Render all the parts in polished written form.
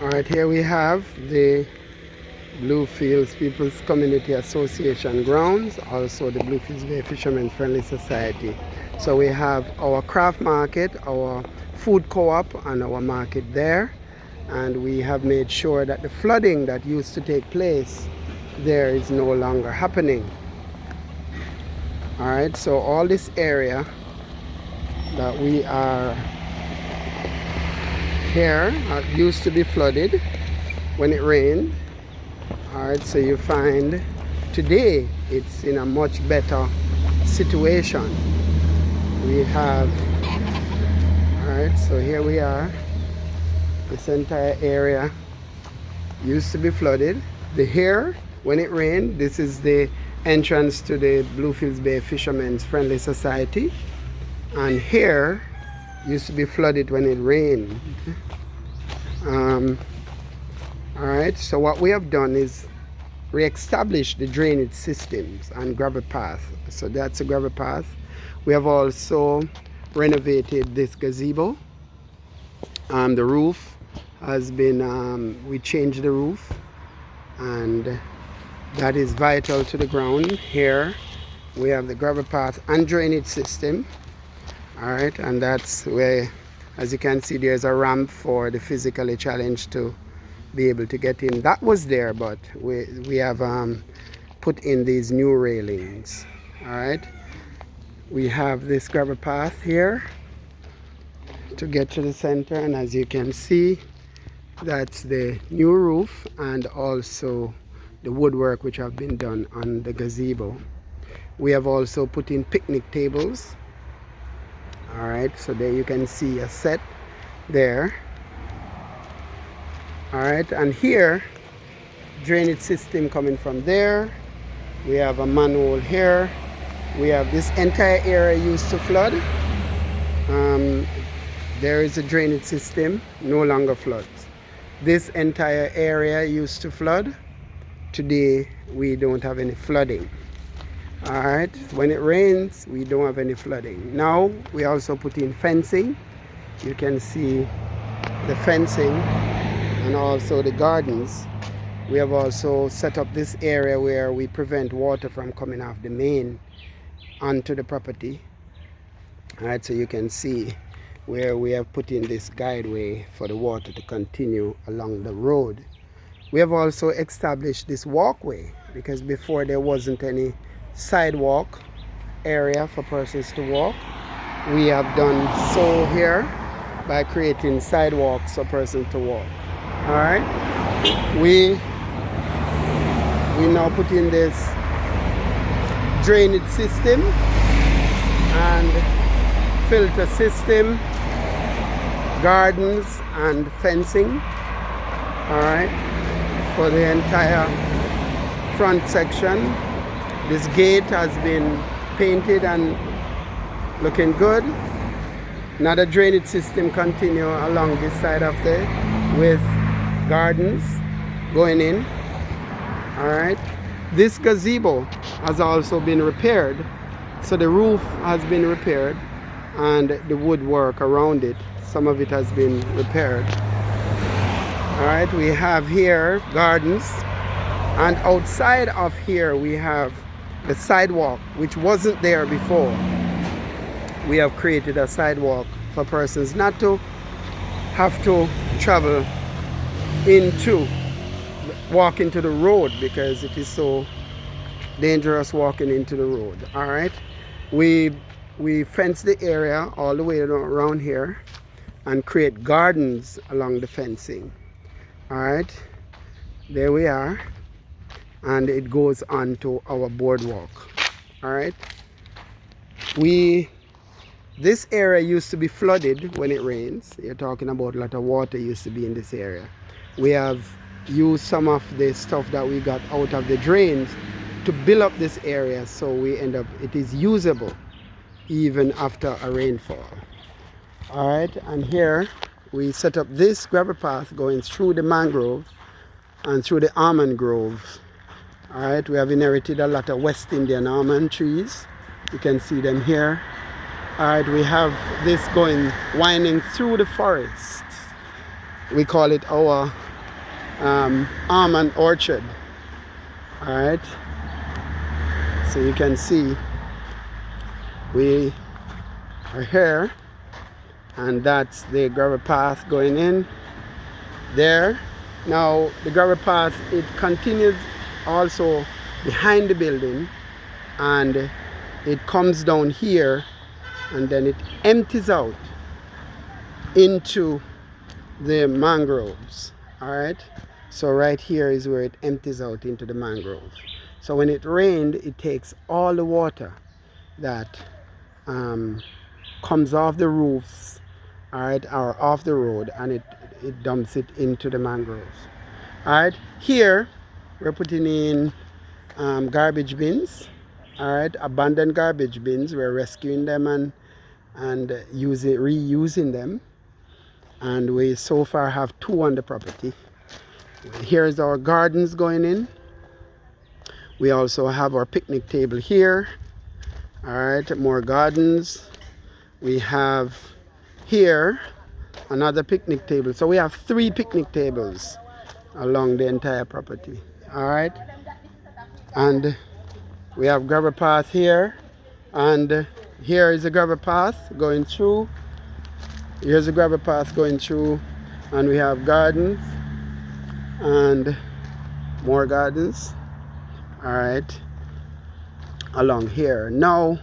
All right, here we have the Bluefields People's Community Association grounds, also the Bluefields Bay Fishermen Friendly Society. So we have our craft market, our food co-op, and our market there. And we have made sure that the flooding that used to take place there is no longer happening. All right, so all this area that we are here used to be flooded when it rained. All right, so you find today it's in a much better situation. We have, all right, so here we are. This entire area used to be flooded. Here, when it rained, this is the entrance to the Bluefields Bay Fishermen's Friendly Society. And here used to be flooded when it rained. All right, so what we have done is re-establish the drainage systems and gravel path. So that's a gravel path. We have also renovated this gazebo. The roof has been, we changed the roof, and that is vital to the ground. Here we have the gravel path and drainage system. All right, and that's where, as you can see, there's a ramp for the physically challenged to be able to get in. That was there, but we have put in these new railings. All right, we have this gravel path here to get to the center, and as you can see, that's the new roof and also the woodwork which have been done on the gazebo. We have also put in picnic tables. All right, so there you can see a set there. All right, and here, drainage system coming from there. We have a manhole here. We have this entire area used to flood. There is a drainage system, no longer floods. This entire area used to flood. Today, we don't have any flooding. All right, when it rains, we don't have any flooding. Now, we also put in fencing. You can see the fencing and also the gardens. We have also set up this area where we prevent water from coming off the main onto the property. All right, so you can see where we have put in this guideway for the water to continue along the road. We have also established this walkway because before there wasn't any sidewalk area for persons to walk. We have done so here by creating sidewalks for persons to walk. All right, we now put in this drainage system and filter system, gardens and fencing. All right, for the entire front section. This gate has been painted and looking good. Now the drainage system continue along this side of the with gardens going in. All right, this gazebo has also been repaired. So the roof has been repaired and the woodwork around it, some of it has been repaired. All right, we have here gardens, and outside of here we have the sidewalk, which wasn't there before. We have created a sidewalk for persons not to have to travel walk into the road because it is so dangerous walking into the road. All right, we fence the area all the way around here and create gardens along the fencing. All right, there we are, and it goes on to our boardwalk. All right, this area used to be flooded when it rains. You're talking about a lot of water used to be in this area. We have used some of the stuff that we got out of the drains to build up this area, so it is usable even after a rainfall. All right, and here we set up this gravel path going through the mangrove and through the almond grove. All right, we have inherited a lot of West Indian almond trees. You can see them here. All right, we have this winding through the forest. We call it our almond orchard. All right, so you can see we are here, and that's the gravel path going in there. Now the gravel path, it continues also behind the building, and it comes down here, and then it empties out into the mangroves. All right, so right here is where it empties out into the mangroves. So when it rained, it takes all the water that comes off the roofs, all right, or off the road, and it dumps it into the mangroves. All right, here we're putting in garbage bins. All right, abandoned garbage bins. We're rescuing them and reusing them, and we so far have 2 on the property. Here's our gardens going in. We also have our picnic table here. All right, more gardens. We have here another picnic table. So we have 3 picnic tables along the entire property. All right, and we have gravel path here, and here is a gravel path going through. Here's a gravel path going through, and we have gardens and more gardens. All right, along here. Now,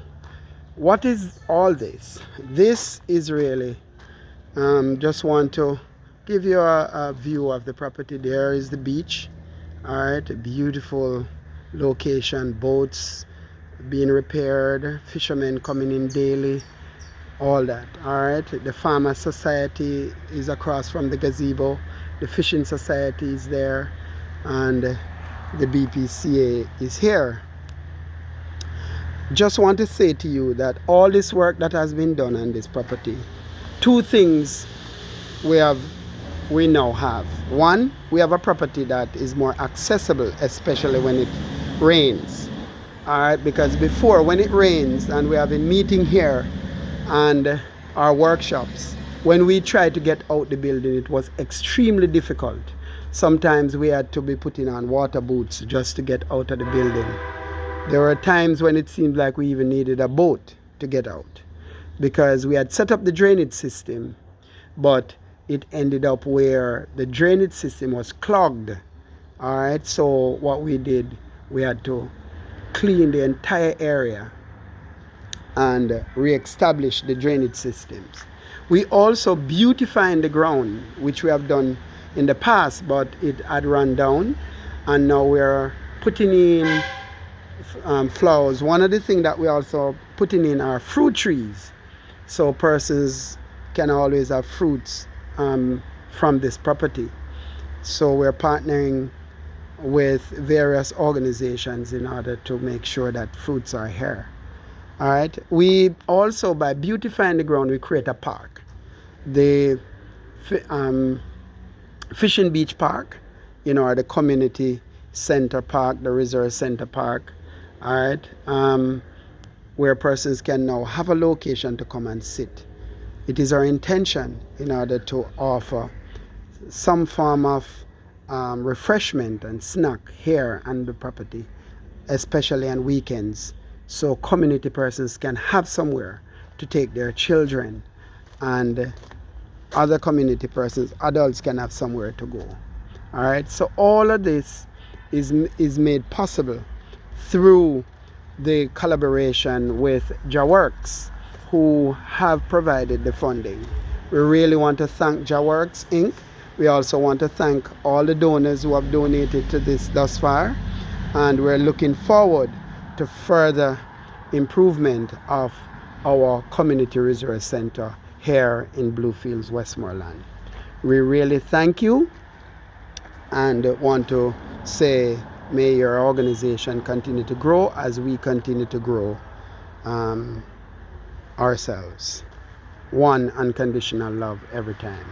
what is all this? This is really just want to give you a view of the property. There is the beach. All right, a beautiful location, boats being repaired, fishermen coming in daily, all that. All right, the farmer society is across from the gazebo, the fishing society is there, and the BPCA is here. Just want to say to you that all this work that has been done on this property, 2 things we now have. One, we have a property that is more accessible, especially when it rains. All right, because before, when it rains and we have a meeting here and our workshops, when we tried to get out the building, it was extremely difficult. Sometimes we had to be putting on water boots just to get out of the building. There were times when it seemed like we even needed a boat to get out, because we had set up the drainage system, but it ended up where the drainage system was clogged. All right, so what we did, we had to clean the entire area and re-establish the drainage systems. We also beautifying the ground, which we have done in the past, but it had run down, and now we're putting in flowers. One of the things that we also putting in are fruit trees, so persons can always have fruits from this property. So we're partnering with various organizations in order to make sure that fruits are here. All right, we also, by beautifying the ground, we create a park, the Fishing Beach Park, or the community center park, the resource center park. All right, where persons can now have a location to come and sit. It is our intention in order to offer some form of refreshment and snack here on the property, especially on weekends, so community persons can have somewhere to take their children, and other community persons, adults, can have somewhere to go. All right, so all of this is made possible through the collaboration with Jah Works, who have provided the funding. We really want to thank Jah Works Inc. We also want to thank all the donors who have donated to this thus far, and we're looking forward to further improvement of our community resource center here in Bluefields, Westmoreland. We really thank you and want to say, may your organization continue to grow as we continue to grow ourselves. One unconditional love every time.